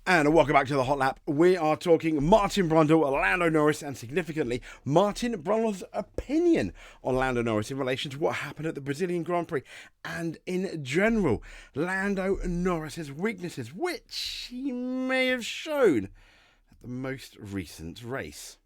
And welcome back to the Hot Lap. We are talking Martin Brundle, Lando Norris, and significantly, Martin Brundle's opinion on Lando Norris in relation to what happened at the Brazilian Grand Prix and in general, Lando Norris's weaknesses, which he may have shown at the most recent race.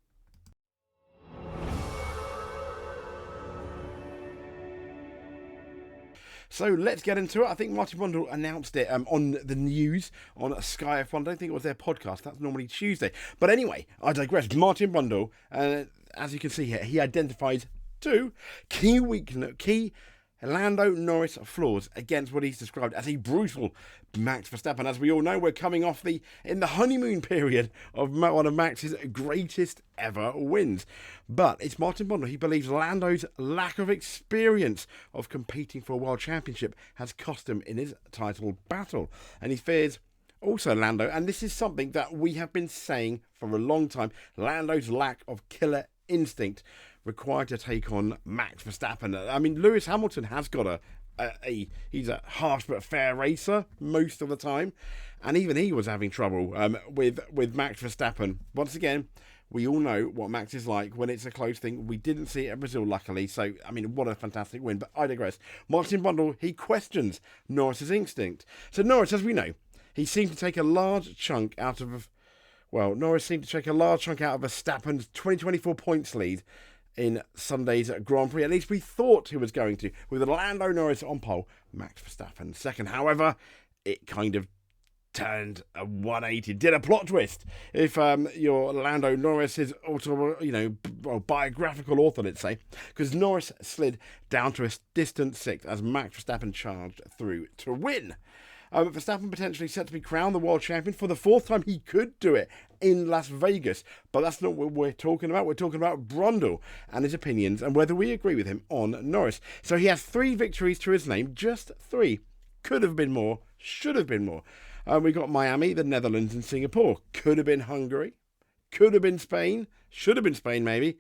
So let's get into it. I think Martin Brundle announced it on the news on Sky F1. I don't think it was their podcast. That's normally Tuesday. But anyway, I digress. Martin Brundle, as you can see here, he identifies two key Lando Norris flaws against what he's described as a brutal Max Verstappen. As we all know, we're coming off in the honeymoon period of one of Max's greatest ever wins. But it's Martin Brundle. He believes Lando's lack of experience of competing for a world championship has cost him in his title battle. And he fears also Lando, and this is something that we have been saying for a long time, Lando's lack of killer instinct required to take on Max Verstappen. I mean, Lewis Hamilton has got he's a harsh but fair racer most of the time, and even he was having trouble with Max Verstappen. Once again, we all know what Max is like when it's a close thing. We didn't see it at Brazil, luckily, so, I mean, what a fantastic win, but I digress. Martin Brundle, he questions Norris's instinct. So Norris, as we know, he seemed to take a large chunk out of Verstappen's 2024 points lead in Sunday's Grand Prix. At least we thought he was going to, with Lando Norris on pole, Max Verstappen second. However, it kind of turned a 180, did a plot twist. If you're Lando Norris's biographical author, let's say, because Norris slid down to a distant sixth as Max Verstappen charged through to win. Verstappen potentially set to be crowned the world champion for the fourth time. He could do it in Las Vegas, but that's not what we're talking about. We're talking about Brundle and his opinions and whether we agree with him on Norris. So he has 3 victories to his name, just 3. Could have been more, should have been more. We got Miami, the Netherlands, and Singapore. Could have been Hungary. Could have been Spain. Should have been Spain, maybe.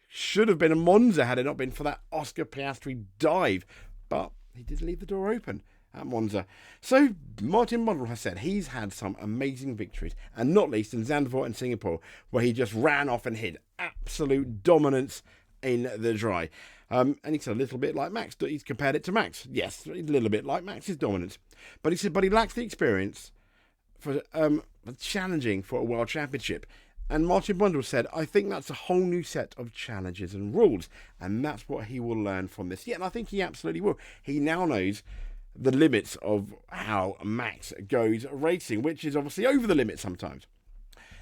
Should have been a Monza had it not been for that Oscar Piastri dive. But he did leave the door open at Monza. So Martin Brundle has said he's had some amazing victories, and not least in Zandvoort and Singapore, where he just ran off and hid absolute dominance in the dry. And he's a little bit like Max. He's compared it to Max. Yes, a little bit like Max's dominance. But he said, but he lacks the experience for challenging for a world championship. And Martin Brundle said, I think that's a whole new set of challenges and rules. And that's what he will learn from this. Yeah, and I think he absolutely will. He now knows the limits of how Max goes racing, which is obviously over the limit sometimes.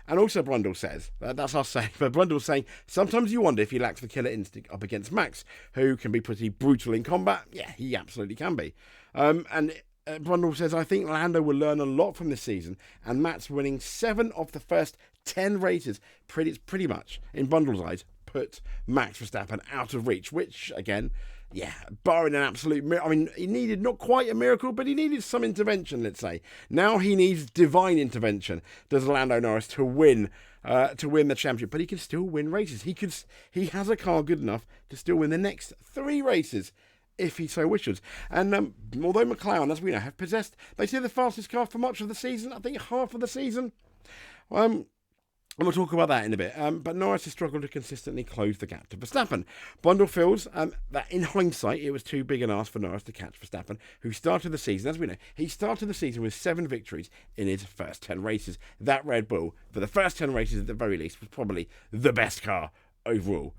And also Brundle says, that's our saying, but Brundle's saying, sometimes you wonder if he lacks the killer instinct up against Max, who can be pretty brutal in combat. Yeah, he absolutely can be. Brundle says, I think Lando will learn a lot from this season, and Max winning 7 of the first 10 races pretty much, in Brundle's eyes, put Max Verstappen out of reach, which, again, yeah, barring an absolute miracle. I mean, he needed not quite a miracle, but he needed some intervention, let's say. Now he needs divine intervention, does Lando Norris, to win the championship. But he can still win races. He has a car good enough to still win the next 3 races, if he so wishes. And although McLaren, as we know, have possessed, they say, the fastest car for much of the season, I think half of the season. And we'll talk about that in a bit. But Norris has struggled to consistently close the gap to Verstappen. Brundle feels that in hindsight, it was too big an ask for Norris to catch Verstappen, who started the season, as we know, he started the season with 7 victories in his first 10 races. That Red Bull, for the first 10 races at the very least, was probably the best car overall.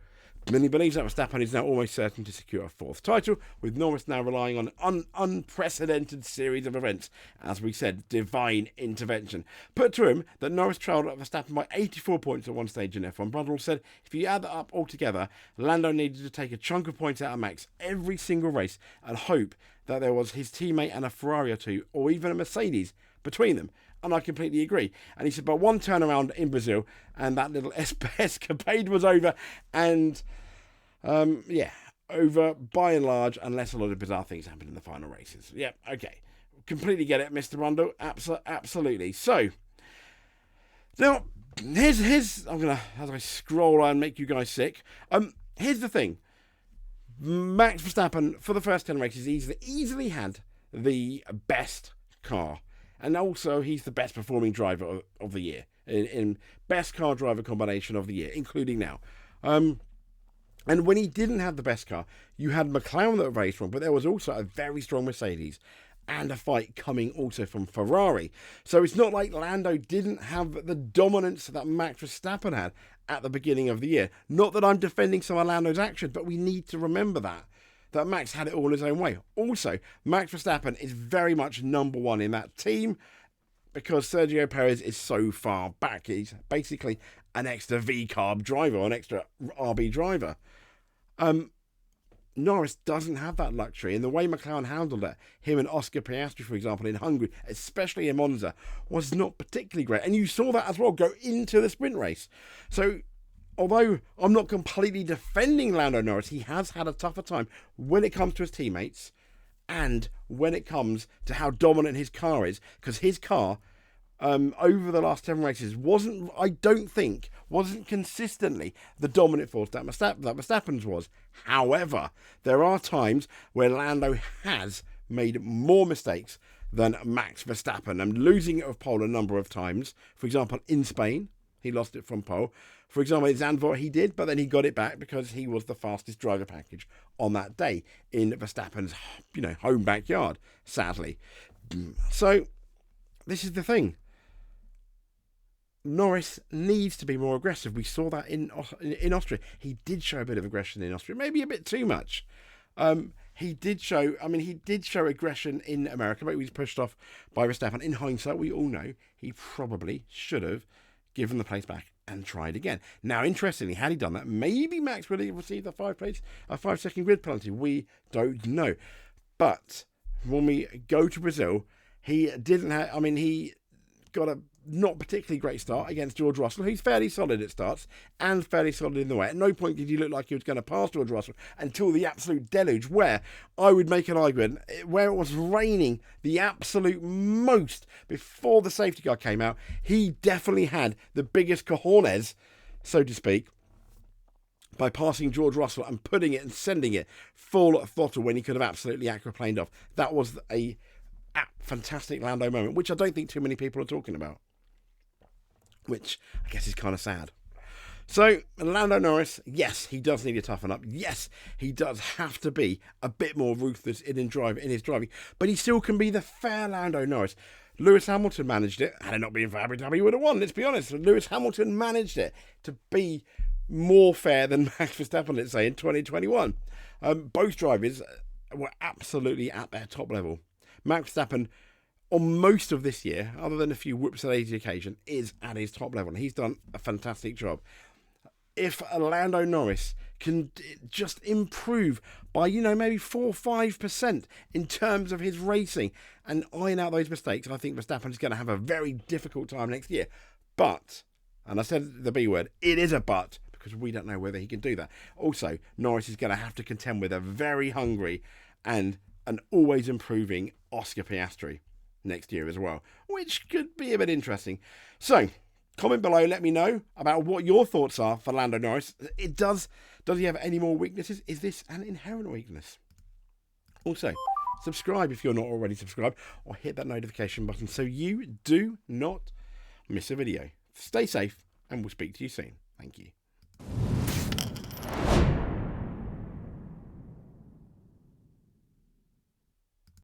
And he believes that Verstappen is now almost certain to secure a 4th title, with Norris now relying on an unprecedented series of events. As we said, divine intervention. Put to him that Norris trailed Verstappen by 84 points at one stage in F1. Brundle said if you add that up all together, Lando needed to take a chunk of points out of Max every single race and hope that there was his teammate and a Ferrari or 2, or even a Mercedes, between them. And I completely agree. And he said, but one turnaround in Brazil, and that little escapade was over. And, over by and large, unless a lot of bizarre things happened in the final races. Yep, okay. Completely get it, Mr. Brundle. Absolutely. So, now, here's I'm going to, as I scroll and make you guys sick, here's the thing. Max Verstappen, for the first 10 races, easily had the best car. And also, he's the best performing driver of the year, in best car driver combination of the year, including now. And when he didn't have the best car, you had McLaren that were very strong, but there was also a very strong Mercedes and a fight coming also from Ferrari. So it's not like Lando didn't have the dominance that Max Verstappen had at the beginning of the year. Not that I'm defending some of Lando's actions, but we need to remember that Max had it all his own way. Also, Max Verstappen is very much number one in that team because Sergio Perez is so far back. He's basically an extra V-carb driver, or an extra RB driver. Norris doesn't have that luxury, and the way McLaren handled it, him and Oscar Piastri, for example, in Hungary, especially in Monza, was not particularly great. And you saw that as well go into the sprint race. So, although I'm not completely defending Lando Norris, he has had a tougher time when it comes to his teammates and when it comes to how dominant his car is, because his car over the last 10 races wasn't consistently the dominant force that Verstappen's was. However, there are times where Lando has made more mistakes than Max Verstappen, and losing it of pole a number of times. For example, in Spain, he lost it from pole. For example, in Zandvoort he did, but then he got it back because he was the fastest driver package on that day in Verstappen's, home backyard, sadly. So, this is the thing. Norris needs to be more aggressive. We saw that in Austria. He did show a bit of aggression in Austria, maybe a bit too much. He did show aggression in America, but he was pushed off by Verstappen. In hindsight, we all know he probably should have given the place back and tried again. Now, interestingly, had he done that, maybe Max would have received a 5-second grid penalty. We don't know. But when we go to Brazil, he got a not particularly great start against George Russell, who's fairly solid at starts and fairly solid in the way. At no point did he look like he was going to pass George Russell until the absolute deluge, where I would make an argument, where it was raining the absolute most before the safety car came out. He definitely had the biggest cojones, so to speak, by passing George Russell and putting it and sending it full throttle when he could have absolutely aquaplaned off. That was a fantastic Lando moment, which I don't think too many people are talking about, which I guess is kind of sad. So, Lando Norris, yes, he does need to toughen up. Yes, he does have to be a bit more ruthless in his driving, but he still can be the fair Lando Norris. Lewis Hamilton managed it. Had it not been for Abu Dhabi, he would have won. Let's be honest. Lewis Hamilton managed it to be more fair than Max Verstappen, let's say, in 2021. Both drivers were absolutely at their top level. Max Verstappen, on most of this year, other than a few whoops at the occasion, is at his top level. He's done a fantastic job. If Lando Norris can just improve by, maybe 4 or 5% in terms of his racing and iron out those mistakes, I think Verstappen is going to have a very difficult time next year. But, and I said the B word, it is a but, because we don't know whether he can do that. Also, Norris is going to have to contend with a very hungry and an always improving Oscar Piastri next year as well, which could be a bit interesting. So, comment below, let me know about what your thoughts are for Lando Norris. Does he have any more weaknesses? Is this an inherent weakness? Also, subscribe if you're not already subscribed, or hit that notification button so you do not miss a video. Stay safe, and we'll speak to you soon. Thank you.